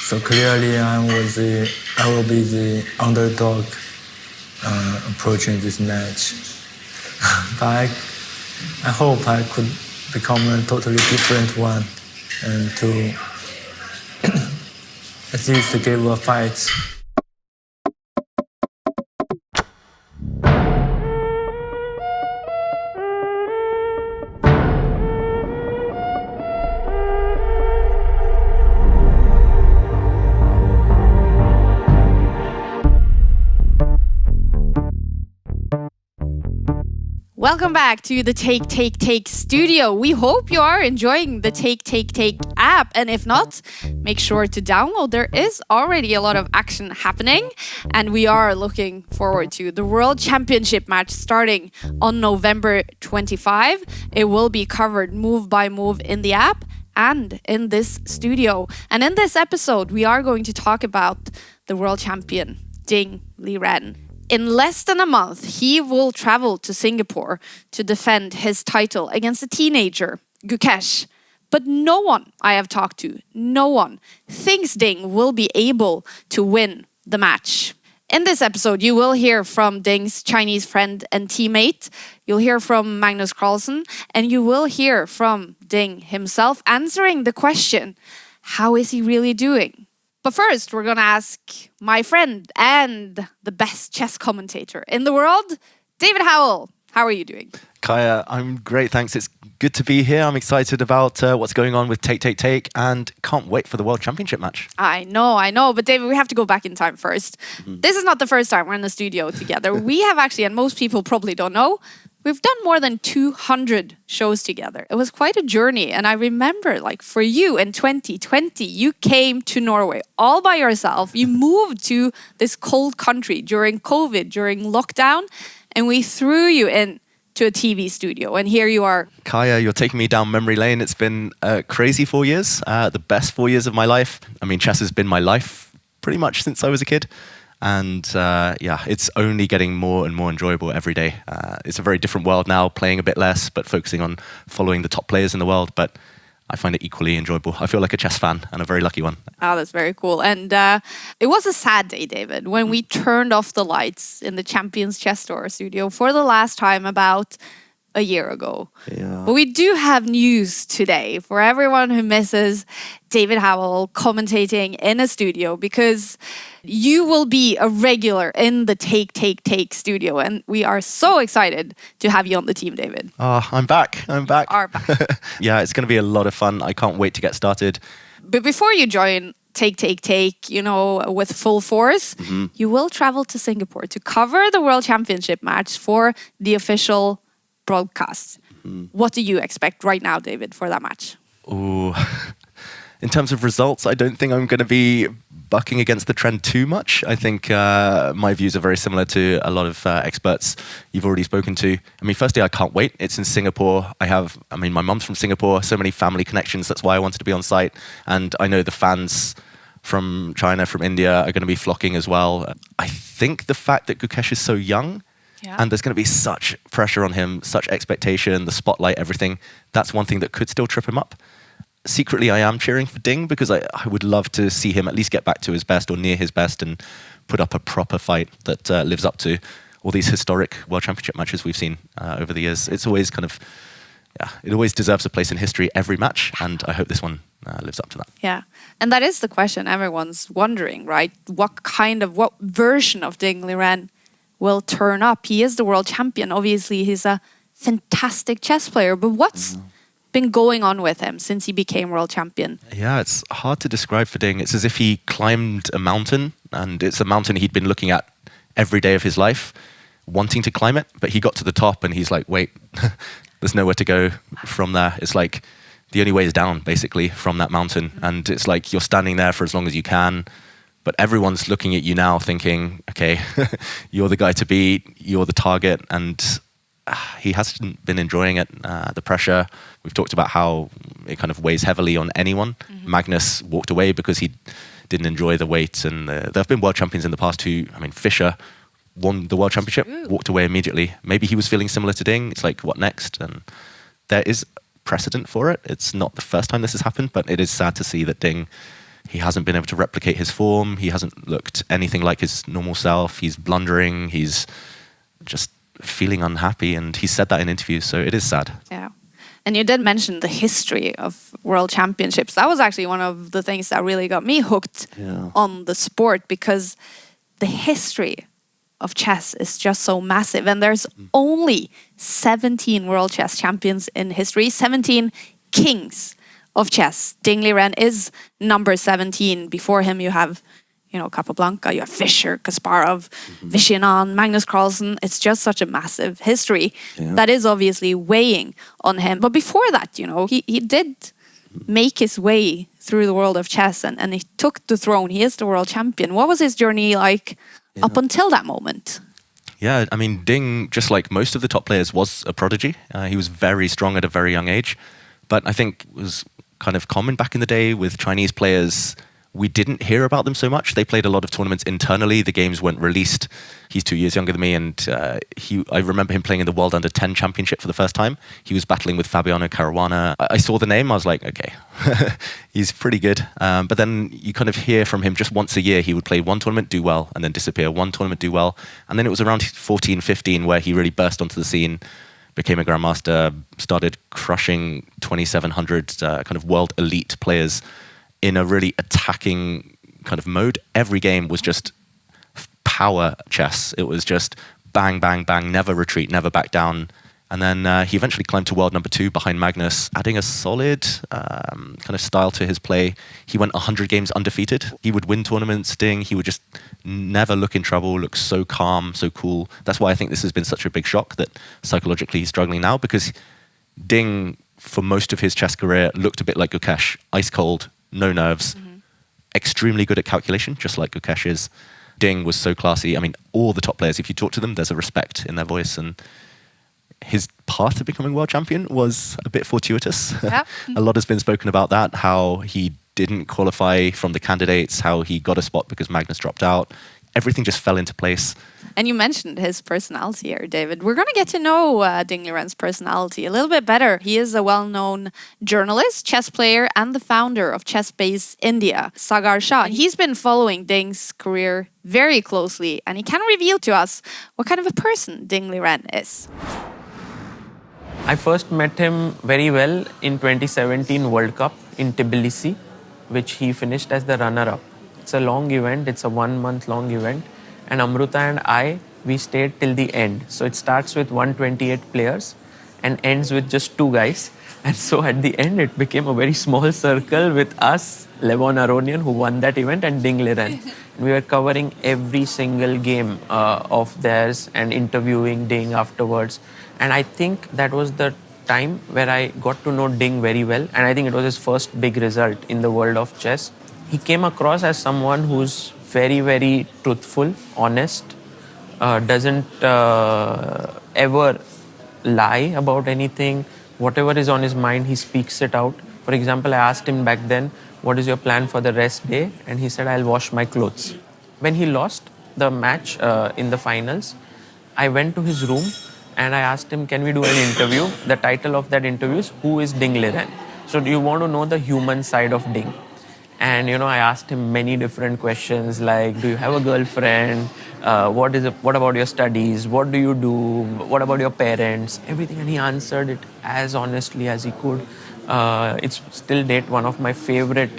So clearly I will be the underdog approaching this match. But I hope I could become a totally different one and to at least give a fight. Welcome back to the Take studio. We hope you are enjoying the Take app. And if not, make sure to download. There is already a lot of action happening. And we are looking forward to the World Championship match starting on November 25. It will be covered move by move in the app and in this studio. And in this episode, we are going to talk about the world champion, Ding Liren. In less than a month, he will travel to Singapore to defend his title against a teenager, Gukesh. But no one I have talked to, no one, thinks Ding will be able to win the match. In this episode, you will hear from Ding's Chinese friend and teammate. You'll hear from Magnus Carlsen, and you will hear from Ding himself answering the question, how is he really doing? But first, we're going to ask my friend and the best chess commentator in the world, David Howell. How are you doing? Kaya, I'm great, thanks. It's good to be here. I'm excited about what's going on with Take and can't wait for the World Championship match. I know. But David, we have to go back in time first. Mm-hmm. This is not the first time we're in the studio together. We have actually, and most people probably don't know, we've done more than 200 shows together. It was quite a journey. And I remember, like, for you in 2020, you came to Norway all by yourself. You moved to this cold country during COVID, during lockdown, and we threw you in to a TV studio. And here you are. Kaya, you're taking me down memory lane. It's been a crazy 4 years, the best 4 years of my life. I mean, chess has been my life pretty much since I was a kid. And it's only getting more and more enjoyable every day. It's a very different world now, playing a bit less, but focusing on following the top players in the world. But I find it equally enjoyable. I feel like a chess fan and a very lucky one. Oh, that's very cool. And it was a sad day, David, when we turned off the lights in the Champions Chess Store studio for the last time about a year ago. Yeah. But we do have news today for everyone who misses David Howell commentating in a studio, because you will be a regular in the Take studio, and we are so excited to have you on the team, David. Oh, I'm back. Are back. Yeah, it's going to be a lot of fun. I can't wait to get started. But before you join Take, with full force, you will travel to Singapore to cover the World Championship match for the official broadcast. What do you expect right now, David, for that match? Ooh. In terms of results, I don't think I'm going to be bucking against the trend too much. I think my views are very similar to a lot of experts you've already spoken to. I mean, firstly, I can't wait. It's in Singapore. My mum's from Singapore, so many family connections. That's why I wanted to be on site. And I know the fans from China, from India are going to be flocking as well. I think the fact that Gukesh is so young, and there's going to be such pressure on him, such expectation, the spotlight, everything. That's one thing that could still trip him up. Secretly, I am cheering for Ding because I would love to see him at least get back to his best or near his best and put up a proper fight that lives up to all these historic World Championship matches we've seen over the years. It's always it always deserves a place in history, every match, and I hope this one lives up to that. Yeah, and that is the question everyone's wondering, right? What version of Ding Liren will turn up? He is the world champion. Obviously, he's a fantastic chess player, but what's been going on with him since he became world champion? Yeah, it's hard to describe for Ding. It's as if he climbed a mountain, and it's a mountain he'd been looking at every day of his life, wanting to climb it, but he got to the top and he's like, wait, there's nowhere to go from there. It's like the only way is down, basically, from that mountain. And it's like you're standing there for as long as you can, but everyone's looking at you now thinking, okay, you're the guy to beat, you're the target, and he hasn't been enjoying it, the pressure. We've talked about how it kind of weighs heavily on anyone. Magnus walked away because he didn't enjoy the weight, and there have been world champions in the past who, Fischer won the world championship, walked away immediately. Maybe he was feeling similar to Ding. It's like, what next? And there is precedent for it. It's not the first time this has happened, but it is sad to see that Ding He hasn't been able to replicate his form. He hasn't looked anything like his normal self. He's blundering. He's just feeling unhappy. And he said that in interviews, so it is sad. Yeah. And you did mention the history of World Championships. That was actually one of the things that really got me hooked on the sport, because the history of chess is just so massive. And there's only 17 World Chess Champions in history, 17 kings of chess. Ding Liren is number 17. Before him, you have, Capablanca, you have Fischer, Kasparov, Vishinan, Magnus Carlsen. It's just such a massive history that is obviously weighing on him. But before that, he did make his way through the world of chess and he took the throne. He is the world champion. What was his journey like up until that moment? Yeah, I mean, Ding, just like most of the top players, was a prodigy. He was very strong at a very young age. But I think it was kind of common back in the day with Chinese players. We didn't hear about them so much. They played a lot of tournaments internally. The games weren't released. He's 2 years younger than me, and I remember him playing in the World Under-10 Championship for the first time. He was battling with Fabiano Caruana. I saw the name, I was like, okay, he's pretty good. But then you kind of hear from him just once a year. He would play one tournament, do well, and then disappear. One tournament, do well. And then it was around 14, 15 where he really burst onto the scene, became a grandmaster, started crushing 2,700 kind of world elite players in a really attacking kind of mode. Every game was just power chess. It was just bang, bang, bang, never retreat, never back down. And then he eventually climbed to world number 2 behind Magnus, adding a solid kind of style to his play. He went 100 games undefeated. He would win tournaments, Ding. He would just never look in trouble, look so calm, so cool. That's why I think this has been such a big shock that psychologically he's struggling now, because Ding, for most of his chess career, looked a bit like Gukesh, ice cold, no nerves, extremely good at calculation, just like Gukesh is. Ding was so classy. I mean, all the top players, if you talk to them, there's a respect in their voice. And his path to becoming world champion was a bit fortuitous. Yeah. A lot has been spoken about that, how he didn't qualify from the candidates, how he got a spot because Magnus dropped out. Everything just fell into place. And you mentioned his personality here, David. We're going to get to know Ding Liren's personality a little bit better. He is a well-known journalist, chess player, and the founder of Chess Base India, Sagar Shah. He's been following Ding's career very closely, and he can reveal to us what kind of a person Ding Liren is. I first met him very well in 2017 World Cup in Tbilisi, which he finished as the runner-up. It's a long event, it's a 1 month long event. And Amruta and we stayed till the end. So it starts with 128 players and ends with just 2 guys. And so at the end, it became a very small circle with us, Levon Aronian, who won that event, and Ding Liren. We were covering every single game of theirs and interviewing Ding afterwards. And I think that was the time where I got to know Ding very well. And I think it was his first big result in the world of chess. He came across as someone who's very, very truthful, honest, doesn't ever lie about anything. Whatever is on his mind, he speaks it out. For example, I asked him back then, what is your plan for the rest day? And he said, I'll wash my clothes. When he lost the match in the finals, I went to his room and I asked him, can we do an interview? The title of that interview is, Who is Ding Liren? So do you want to know the human side of Ding? And, I asked him many different questions like, do you have a girlfriend? What about your studies? What do you do? What about your parents? Everything. And he answered it as honestly as he could. It's still date one of my favorite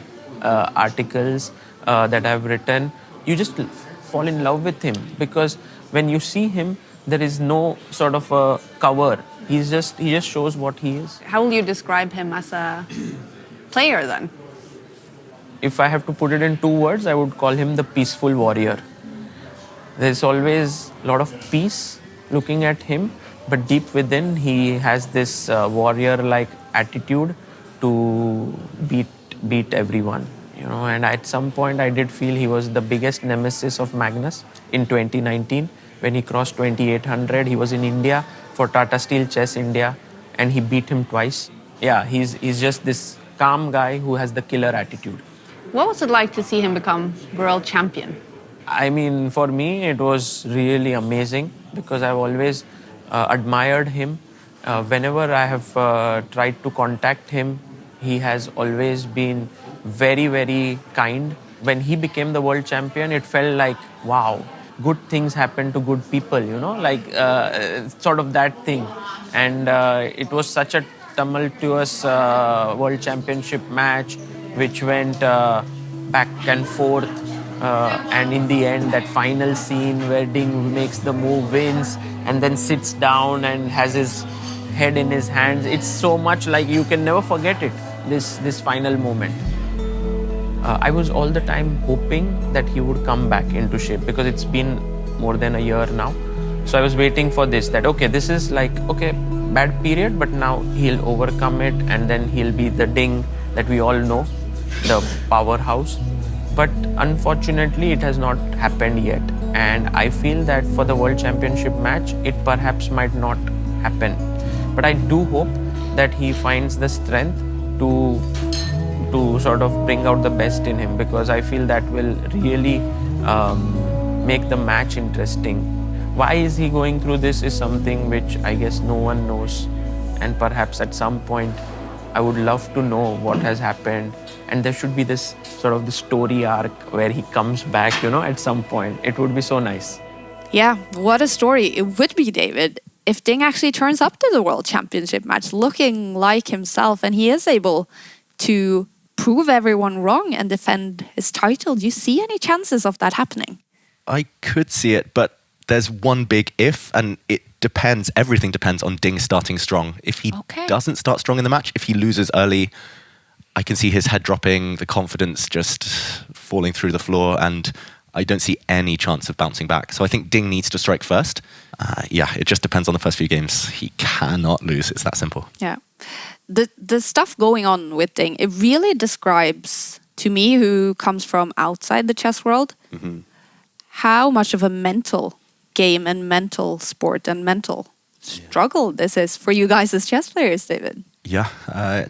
articles that I've written. You just fall in love with him because when you see him, there is no sort of a cover. He just shows what he is. How will you describe him as a player then? If I have to put it in 2 words, I would call him the peaceful warrior. There's always a lot of peace looking at him, but deep within, he has this warrior-like attitude to beat everyone. And at some point, I did feel he was the biggest nemesis of Magnus in 2019 when he crossed 2,800. He was in India for Tata Steel Chess India, and he beat him twice. Yeah, he's just this calm guy who has the killer attitude. What was it like to see him become world champion? I mean, for me, it was really amazing because I've always admired him. Whenever I have tried to contact him, he has always been very, very kind. When he became the world champion, it felt like, wow, good things happen to good people, like sort of that thing. And it was such a tumultuous world championship match, which went back and forth. And in the end, that final scene where Ding makes the move, wins, and then sits down and has his head in his hands. It's so much like you can never forget it, this final moment. I was all the time hoping that he would come back into shape because it's been more than a year now. So I was waiting for this, that okay, this is like, okay, bad period, but now he'll overcome it and then he'll be the Ding that we all know, the powerhouse. But unfortunately, it has not happened yet. And I feel that for the World Championship match, it perhaps might not happen. But I do hope that he finds the strength to sort of bring out the best in him, because I feel that will really make the match interesting. Why is he going through this is something which I guess no one knows. And perhaps at some point, I would love to know what has happened. And there should be this sort of the story arc where he comes back, at some point. It would be so nice. Yeah, what a story it would be, David, if Ding actually turns up to the World Championship match looking like himself and he is able to prove everyone wrong and defend his title. Do you see any chances of that happening? I could see it, but there's one big if, and it depends. Everything depends on Ding starting strong. If he doesn't start strong in the match, if he loses early, I can see his head dropping, the confidence just falling through the floor, and I don't see any chance of bouncing back. So I think Ding needs to strike first. It just depends on the first few games. He cannot lose. It's that simple. Yeah. The stuff going on with Ding, it really describes, to me, who comes from outside the chess world, how much of a mental game and mental sport and mental struggle this is for you guys as chess players, David. Yeah,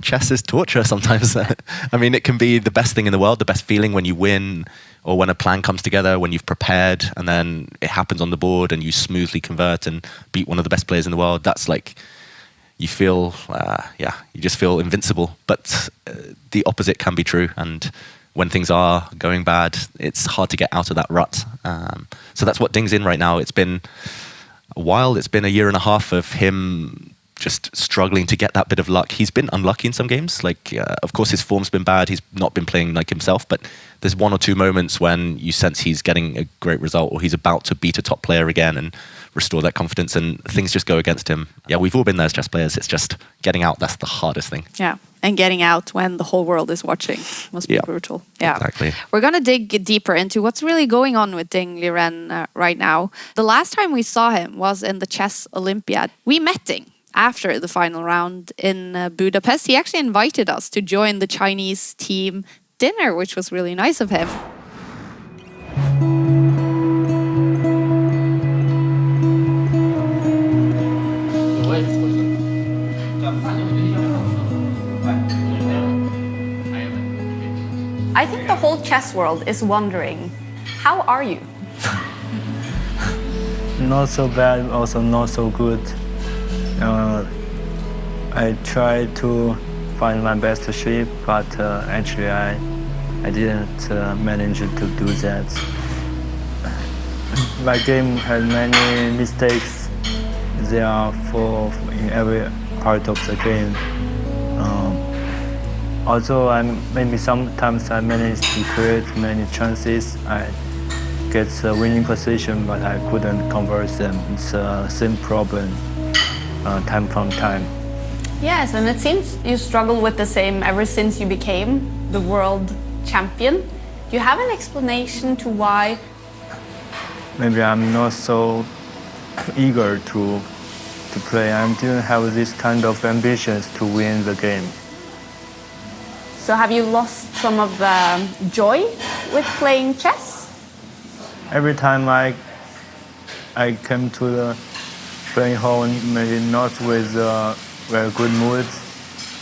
chess is torture sometimes. I mean, it can be the best thing in the world, the best feeling when you win, or when a plan comes together, when you've prepared and then it happens on the board and you smoothly convert and beat one of the best players in the world. That's like, you feel, you just feel invincible. But the opposite can be true. And when things are going bad, it's hard to get out of that rut. So that's what Ding's in right now. It's been a while. It's been a year and a half of him just struggling to get that bit of luck. He's been unlucky in some games. Like, of course, his form's been bad. He's not been playing like himself. But there's one or two moments when you sense he's getting a great result, or he's about to beat a top player again and restore that confidence, and things just go against him. Yeah, we've all been there as chess players. It's just getting out. That's the hardest thing. Yeah, and getting out when the whole world is watching must be brutal. Yeah, exactly. We're going to dig deeper into what's really going on with Ding Liren right now. The last time we saw him was in the Chess Olympiad. We met Ding after the final round in Budapest. He actually invited us to join the Chinese team dinner, which was really nice of him. I think the whole chess world is wondering, how are you? Not so bad, also not so good. I tried to find my best shape, but actually I didn't manage to do that. My game had many mistakes. There are in every part of the game. Although maybe sometimes I managed to create many chances, I get the winning position, but I couldn't convert them. It's the same problem time from time. Yes, and it seems you struggle with the same ever since you became the world champion. Do you have an explanation to why? Maybe I'm not so eager to play. I didn't have this kind of ambitions to win the game. So have you lost some of the joy with playing chess? Every time I came to the playing hall, maybe not with very good mood.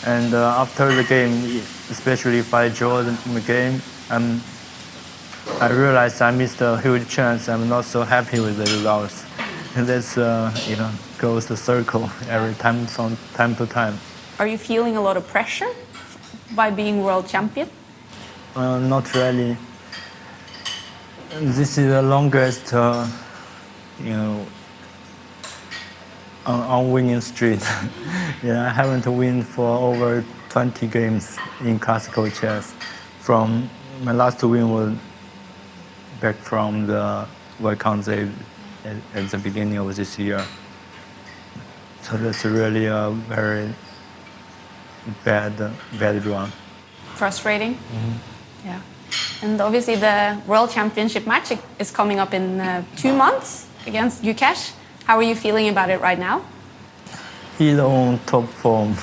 And after the game, especially if I draw the game, I realized I missed a huge chance. I'm not so happy with the results. And that's goes the circle every time from time to time. Are you feeling a lot of pressure by being world champion? Not really. This is the longest, on winning streak. Yeah, I haven't won for over 20 games in classical chess. From my last win was back from the Xiangzhi at the beginning of this year. So that's really a very bad run. Frustrating? Yeah. And obviously the World Championship match is coming up in 2 months against Gukesh. How are you feeling about it right now? He's on top form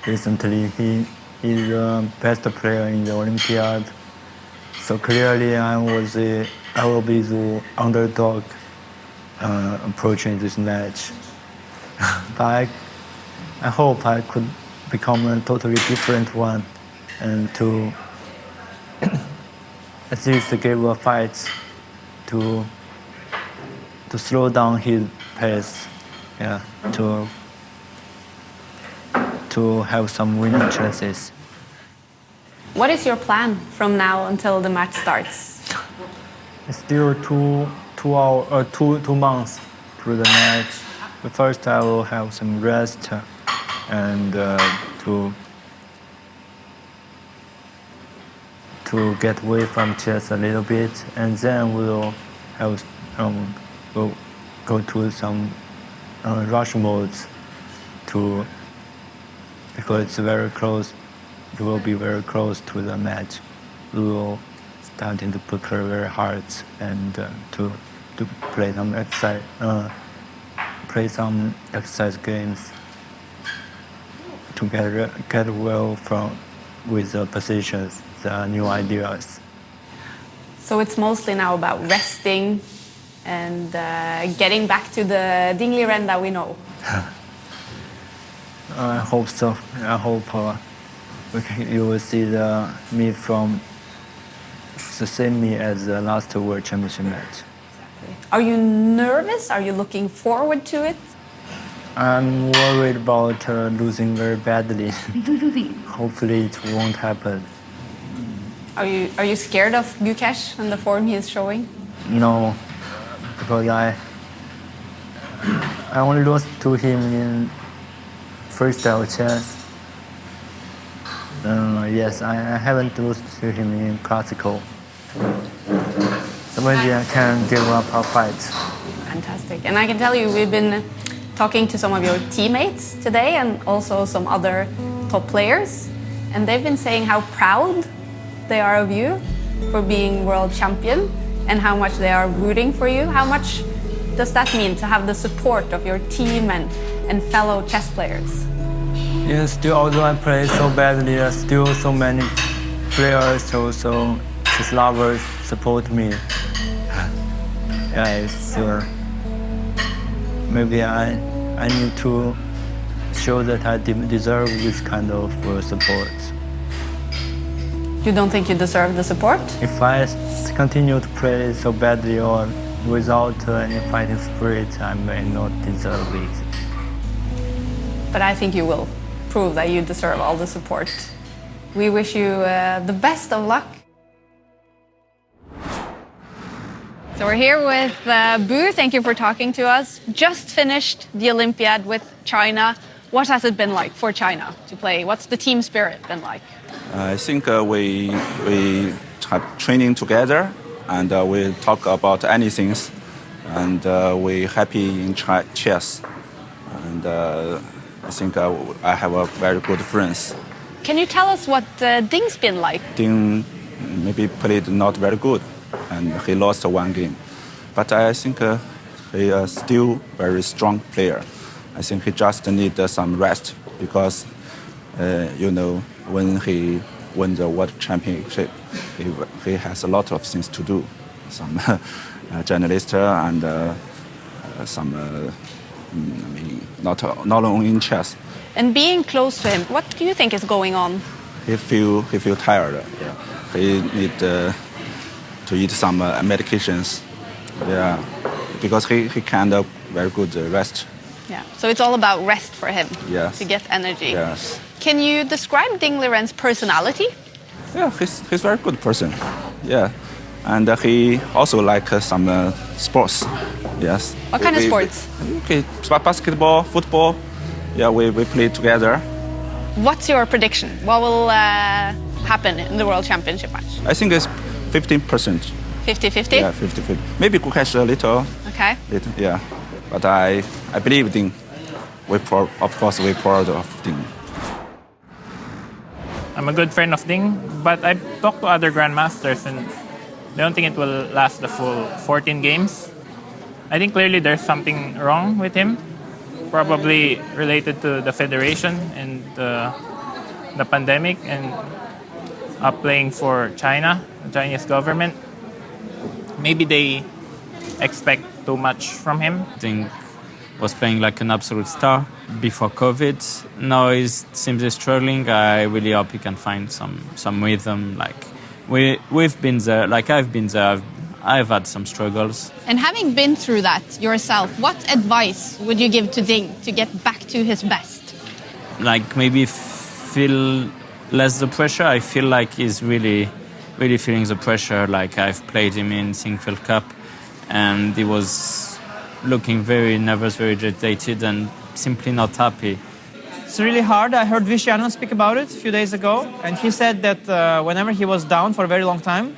recently. He's the best player in the Olympiad. So clearly I will be the underdog approaching this match. But I hope I could become a totally different one and to at least give a fight to slow down his pace, yeah, to have some winning chances. What is your plan from now until the match starts? It's still two months to the match. But first, I will have some rest and to get away from chess a little bit, and then we'll go to some rush modes because it's very close. It will be very close to the match. We will starting to prepare very hard and to play some exercise games to get well with the positions, the new ideas. So it's mostly now about resting and getting back to the Liren that we know. I hope so. I hope you will see me from the same me as the last World Championship match. Are you nervous? Are you looking forward to it? I'm worried about losing very badly. Hopefully it won't happen. Are you scared of Gukesh and the form he is showing? No, because I only lost to him in freestyle chess. Yes, I haven't lost to him in classical. So maybe I can give up a fight. Fantastic. And I can tell you, we've been talking to some of your teammates today and also some other top players. And they've been saying how proud they are of you for being world champion and how much they are rooting for you. How much does that mean to have the support of your team and fellow chess players? Yeah, still, although I play so badly, still so many players, also chess lovers support me. Yeah, it's maybe I need to show that I deserve this kind of support. You don't think you deserve the support? If I continue to play so badly or without any fighting spirit, I may not deserve it. But I think you will prove that you deserve all the support. We wish you the best of luck. So we're here with Bu. Thank you for talking to us. Just finished the Olympiad with China. What has it been like for China to play? What's the team spirit been like? I think we have training together and we talk about anything, and we happy in chess. And I think I have a very good friends. Can you tell us what Ding's been like? Ding maybe played not very good, and he lost one game. But I think he is still very strong player. I think he just need some rest because, when he won the World Championship, he has a lot of things to do. Some journalists and some, not only in chess. And being close to him, what do you think is going on? He feel tired. Yeah. He need to eat some medications. Yeah, because he can't very good rest. Yeah. So it's all about rest for him. Yes. To get energy. Yes. Can you describe Ding Liren's personality? Yeah, he's very good person. Yeah, and he also like some sports. Yes. What kind of sports? Okay, basketball, football. Yeah, we play together. What's your prediction? What will happen in the World Championship match? I think it's 15%. 50-50? Yeah, 50-50. Maybe could catch a little. Okay. Little, yeah. But I believe Ding. Of course, we're proud of Ding. I'm a good friend of Ding, but I've talked to other grandmasters and I don't think it will last the full 14 games. I think clearly there's something wrong with him, probably related to the federation and the pandemic and playing for China, the Chinese government. Maybe they expect too much from him. Ding was playing like an absolute star before COVID. Now he seems he's struggling. I really hope he can find some rhythm. Like we've been there. Like I've been there. I've had some struggles. And having been through that yourself, what advice would you give to Ding to get back to his best? Like maybe feel less the pressure. I feel like he's really feeling the pressure. Like I've played him in Singfield Cup and he was looking very nervous, very agitated and simply not happy. It's really hard. I heard Viciano speak about it a few days ago, and he said that whenever he was down for a very long time,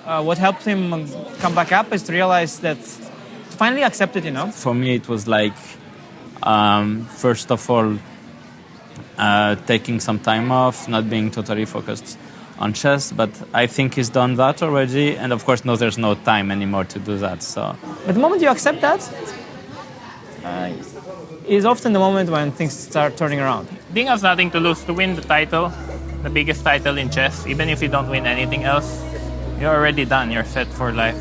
what helped him come back up is to realize that, to finally accept it, For me, it was like, first of all, taking some time off, not being totally focused on chess, but I think he's done that already, and of course, no, there's no time anymore to do that. So, but the moment you accept that, is often the moment when things start turning around. Ding has nothing to lose. To win the title, the biggest title in chess, even if you don't win anything else, you're already done. You're set for life.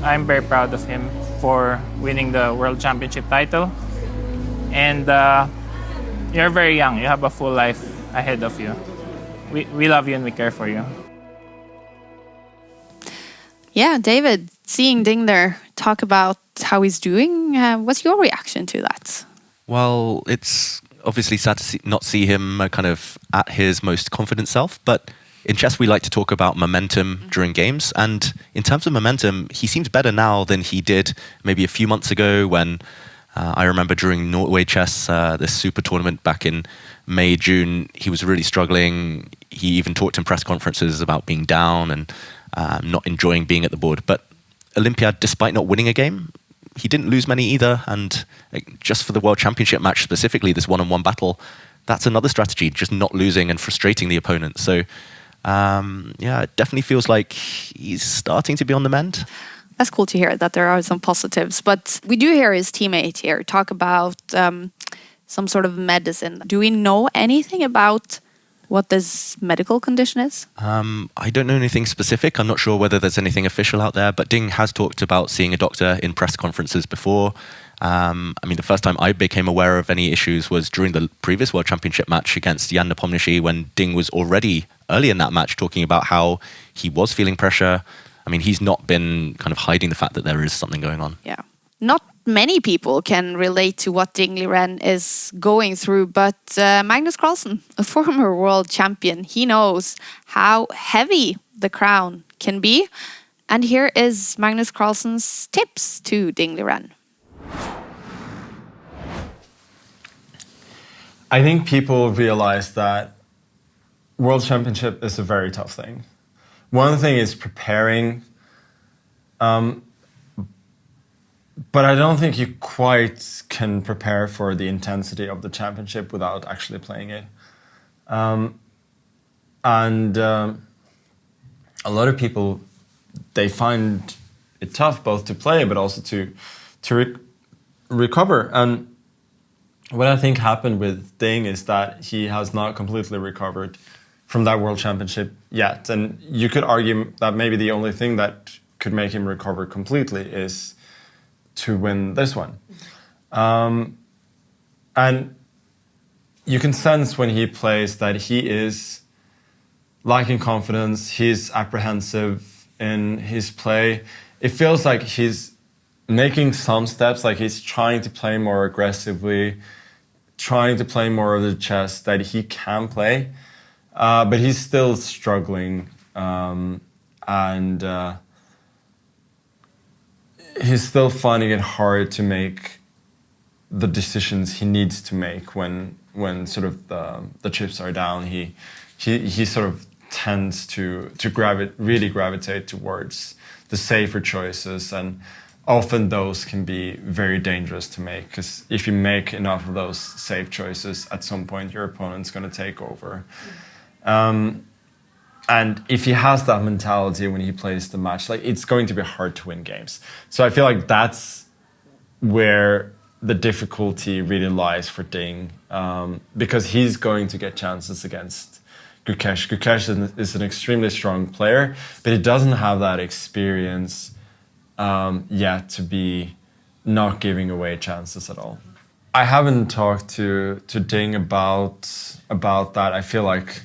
I'm very proud of him for winning the World Championship title. And you're very young. You have a full life ahead of you. We love you and we care for you. Yeah, David, seeing Ding there talk about how he's doing, what's your reaction to that? Well, it's obviously sad to not see him kind of at his most confident self, but in chess we like to talk about momentum during games, and in terms of momentum, he seems better now than he did maybe a few months ago when I remember during Norway Chess, this super tournament back in May, June, he was really struggling. He even talked in press conferences about being down and not enjoying being at the board. But Olympiad, despite not winning a game, he didn't lose many either. And just for the World Championship match specifically, this one-on-one battle, that's another strategy, just not losing and frustrating the opponent. So, yeah, it definitely feels like he's starting to be on the mend. That's cool to hear that there are some positives. But we do hear his teammate here talk about some sort of medicine. Do we know anything about what this medical condition is? I don't know anything specific. I'm not sure whether there's anything official out there, but Ding has talked about seeing a doctor in press conferences before. I mean, the first time I became aware of any issues was during the previous World Championship match against Jan Nepomniachtchi, when Ding was already early in that match talking about how he was feeling pressure. I mean, he's not been kind of hiding the fact that there is something going on. Yeah. Not many people can relate to what Ding Liren is going through, but Magnus Carlsen, a former world champion, he knows how heavy the crown can be. And here is Magnus Carlsen's tips to Ding Liren. I think people realize that World Championship is a very tough thing. One thing is preparing, but I don't think you quite can prepare for the intensity of the championship without actually playing it. A lot of people, they find it tough both to play but also to recover. And what I think happened with Ding is that he has not completely recovered from that World Championship yet. And you could argue that maybe the only thing that could make him recover completely is to win this one. And you can sense when he plays that he is lacking confidence, he's apprehensive in his play. It feels like he's making some steps, like he's trying to play more aggressively, trying to play more of the chess that he can play. But he's still struggling and he's still finding it hard to make the decisions he needs to make when sort of the chips are down. He sort of tends to really gravitate towards the safer choices, and often those can be very dangerous to make, because if you make enough of those safe choices, at some point your opponent's going to take over. And if he has that mentality when he plays the match, like, it's going to be hard to win games. So I feel like that's where the difficulty really lies for Ding, because he's going to get chances against Gukesh. Gukesh is an extremely strong player, but he doesn't have that experience yet to be not giving away chances at all. I haven't talked to Ding about that. I feel like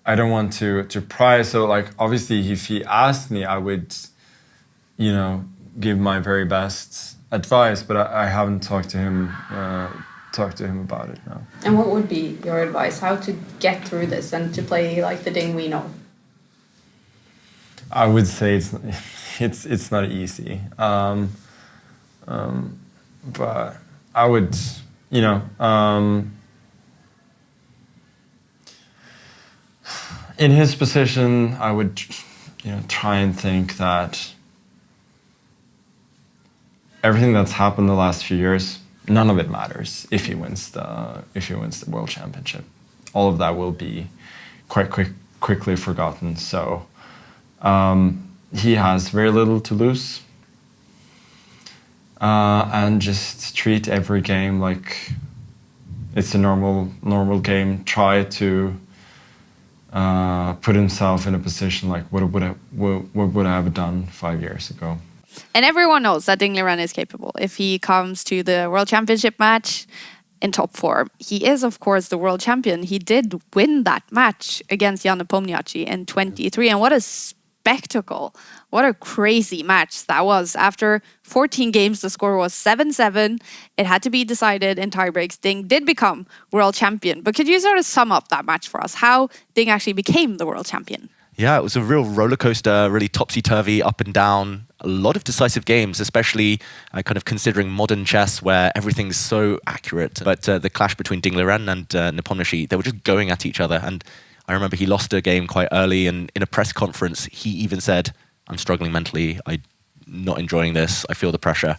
I don't want to pry. So, like, obviously, if he asked me, I would, give my very best advice. But I haven't talked to him about it now. And what would be your advice? How to get through this and to play like the Ding we know? I would say it's not easy. But I would, in his position, I would, try and think that everything that's happened the last few years, none of it matters if he wins the World Championship. All of that will be quite quickly forgotten. So he has very little to lose, and just treat every game like it's a normal game. Try to put himself in a position like what would I have done 5 years ago. And everyone knows that Ding Liren is capable. If he comes to the World Championship match in top form, he is, of course, the world champion. He did win that match against Jan Nepomniachtchi in 23. And what a spectacle. What a crazy match that was. After 14 games, the score was 7-7. It had to be decided in tiebreaks. Ding did become world champion. But could you sort of sum up that match for us? How Ding actually became the world champion? Yeah, it was a real roller coaster, really topsy-turvy, up and down. A lot of decisive games, especially kind of considering modern chess where everything's so accurate. But the clash between Ding Liren and Nepomniachtchi, they were just going at each other. And I remember he lost a game quite early, and in a press conference, he even said, "I'm struggling mentally. I'm not enjoying this. I feel the pressure."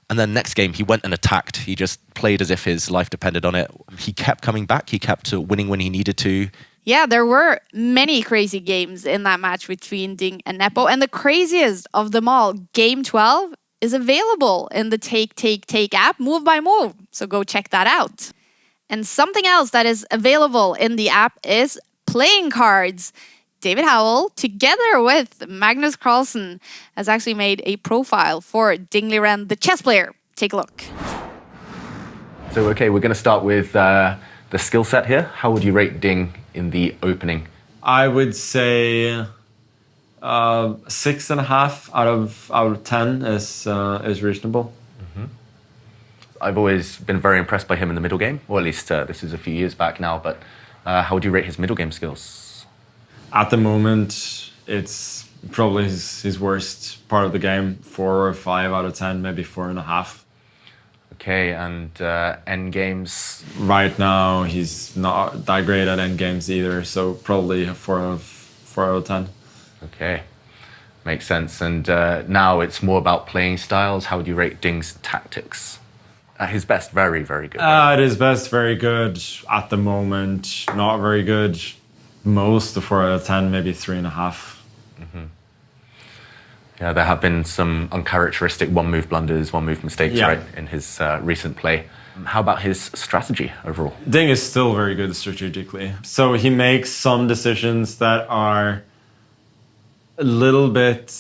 And then next game, he went and attacked. He just played as if his life depended on it. He kept coming back. He kept winning when he needed to. Yeah, there were many crazy games in that match between Ding and Nepo. And the craziest of them all, Game 12, is available in the Take app, move by move. So go check that out. And something else that is available in the app is playing cards. David Howell, together with Magnus Carlsen, has actually made a profile for Ding Liren, the chess player. Take a look. So, okay, we're going to start with the skill set here. How would you rate Ding in the opening? I would say 6.5 out of 10 is reasonable. Mm-hmm. I've always been very impressed by him in the middle game, or at least this is a few years back now. But how would you rate his middle game skills? At the moment, it's probably his worst part of the game. 4 or 5 out of 10, maybe 4.5. Okay, and end games? Right now, he's not that great at end games either, so probably a 4 out of 10. Okay, makes sense. And now it's more about playing styles. How would you rate Ding's tactics? At his best, very, very good. At his best, very good. At the moment, not very good. Most a 4 out of 10, maybe 3.5. Mm-hmm. Yeah, there have been some uncharacteristic one-move blunders, one-move mistakes, right, in his recent play. How about his strategy overall? Ding is still very good strategically. So he makes some decisions that are a little bit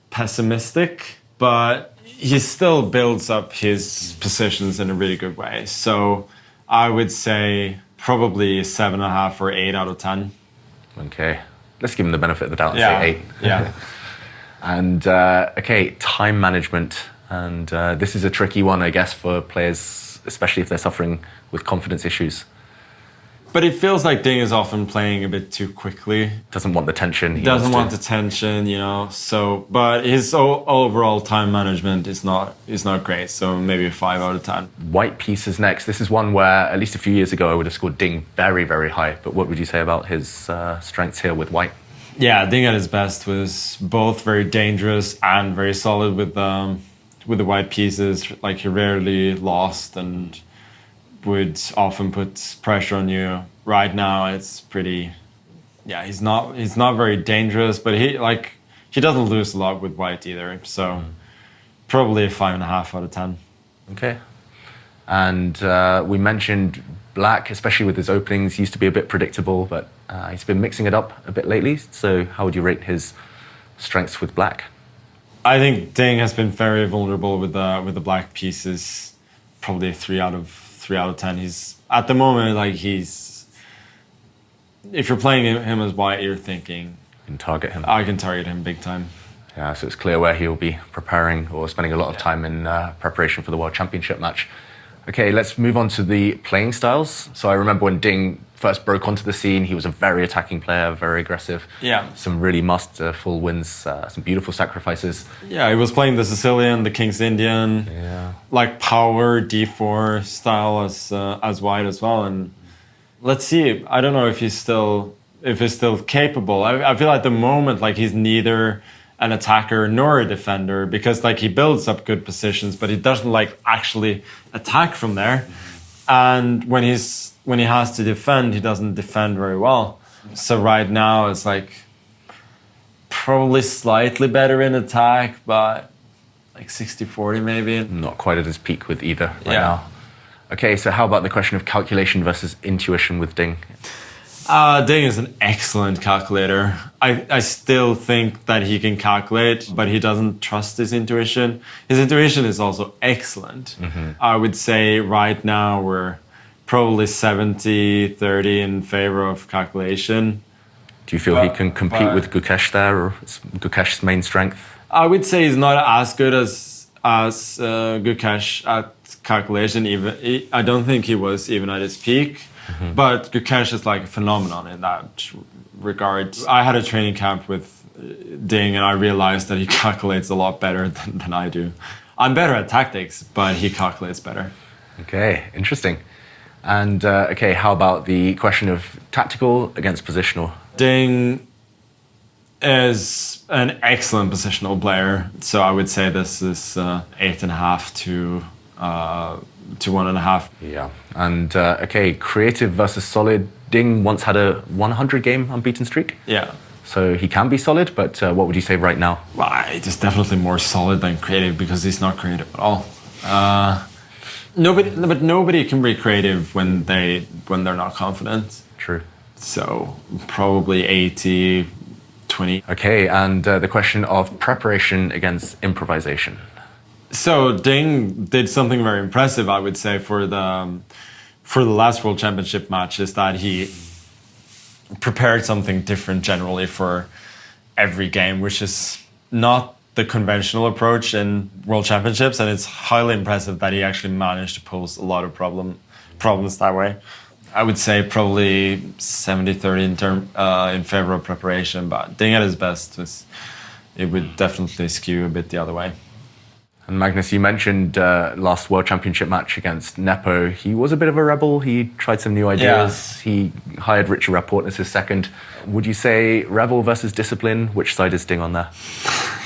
pessimistic, but he still builds up his positions in a really good way. So I would say probably 7.5 or 8 out of 10. Okay, let's give him the benefit of the doubt and say 8. Yeah. And, okay, time management. And this is a tricky one, I guess, for players, especially if they're suffering with confidence issues. But it feels like Ding is often playing a bit too quickly. Doesn't want the tension. He Doesn't want wants the tension, you know. So, but his overall time management is not great. So maybe a 5 out of 10. White pieces next. This is one where, at least a few years ago, I would have scored Ding very, very high. But what would you say about his strengths here with white? Yeah, Ding at his best was both very dangerous and very solid with the white pieces. Like, he rarely lost and would often put pressure on you. Right now, it's pretty. Yeah, he's not very dangerous, but he doesn't lose a lot with white either. So probably a 5.5 out of 10. Okay. And we mentioned black, especially with his openings, used to be a bit predictable, but he's been mixing it up a bit lately. So how would you rate his strengths with black? I think Ding has been very vulnerable with the black pieces. Probably a 3 out of 10. He's at the moment if you're playing him as white, you're thinking You can target him. I can target him big time. Yeah, so it's clear where he'll be preparing or spending a lot of time in preparation for the World Championship match. Okay, let's move on to the playing styles. So I remember when Ding first broke onto the scene, he was a very attacking player, very aggressive. Yeah. Some really masterful wins, some beautiful sacrifices. Yeah, he was playing the Sicilian, the King's Indian, like power D4 style as white as well. And let's see. I don't know if he's still capable. I feel at the moment like he's neither an attacker nor a defender, because like he builds up good positions, but he doesn't like actually attack from there. And when he has to defend, he doesn't defend very well. So right now it's like probably slightly better in attack, but like 60-40 maybe. Not quite at his peak with either right now. Okay, so how about the question of calculation versus intuition with Ding? Ding is an excellent calculator. I still think that he can calculate, but he doesn't trust his intuition. His intuition is also excellent. I would say right now we're probably 70-30 in favor of calculation. Do you feel he can compete with Gukesh there, or is Gukesh's main strength? I would say he's not as good as Gukesh at calculation. I don't think he was even at his peak. But Gukesh is like a phenomenon in that regard. I had a training camp with Ding and I realized that he calculates a lot better than I do. I'm better at tactics, but he calculates better. Okay, interesting. And okay, how about the question of tactical against positional? Ding is an excellent positional player. So I would say this is 8.5 to 1.5. Yeah. And okay, creative versus solid. Ding once had a 100-game unbeaten streak. Yeah. So he can be solid, but what would you say right now? Well, he's definitely more solid than creative because he's not creative at all. Nobody can be creative when they're not confident. True. So probably 80-20. Okay, and the question of preparation against improvisation. So Ding did something very impressive, I would say, for the last World Championship match, is that he prepared something different generally for every game, which is not the conventional approach in World Championships, and it's highly impressive that he actually managed to pose a lot of problems that way. I would say probably 70-30 in favor of preparation, but Ding at his best it would definitely skew a bit the other way. And Magnus, you mentioned last World Championship match against Nepo. He was a bit of a rebel. He tried some new ideas. Yeah. He hired Richie Rapport as his second. Would you say rebel versus discipline? Which side is Ding on there?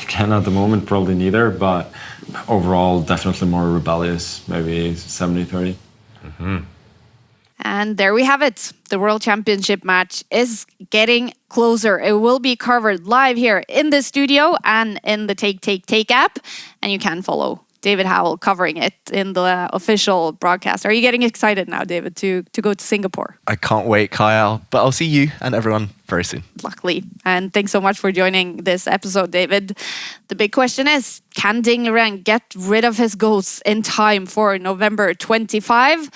Again, at the moment, probably neither, but overall, definitely more rebellious, maybe 70-30. And there we have it. The World Championship match is getting closer. It will be covered live here in the studio and in the Take app. And you can follow David Howell covering it in the official broadcast. Are you getting excited now, David, to go to Singapore? I can't wait, Kyle. But I'll see you and everyone very soon. Luckily. And thanks so much for joining this episode, David. The big question is, can Ding Liren get rid of his ghosts in time for November 25?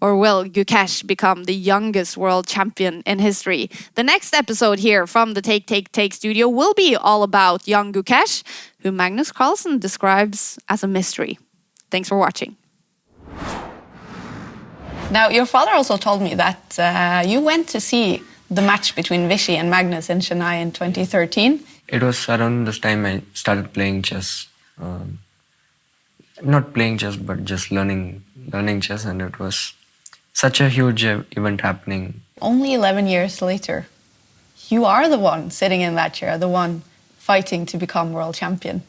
Or will Gukesh become the youngest world champion in history? The next episode here from the Take studio will be all about young Gukesh, who Magnus Carlsen describes as a mystery. Thanks for watching. Now, your father also told me that you went to see the match between Vichy and Magnus in Chennai in 2013. It was around this time I started playing chess. Not playing chess, but just learning chess, and it was such a huge event happening. Only 11 years later, you are the one sitting in that chair, the one fighting to become world champion.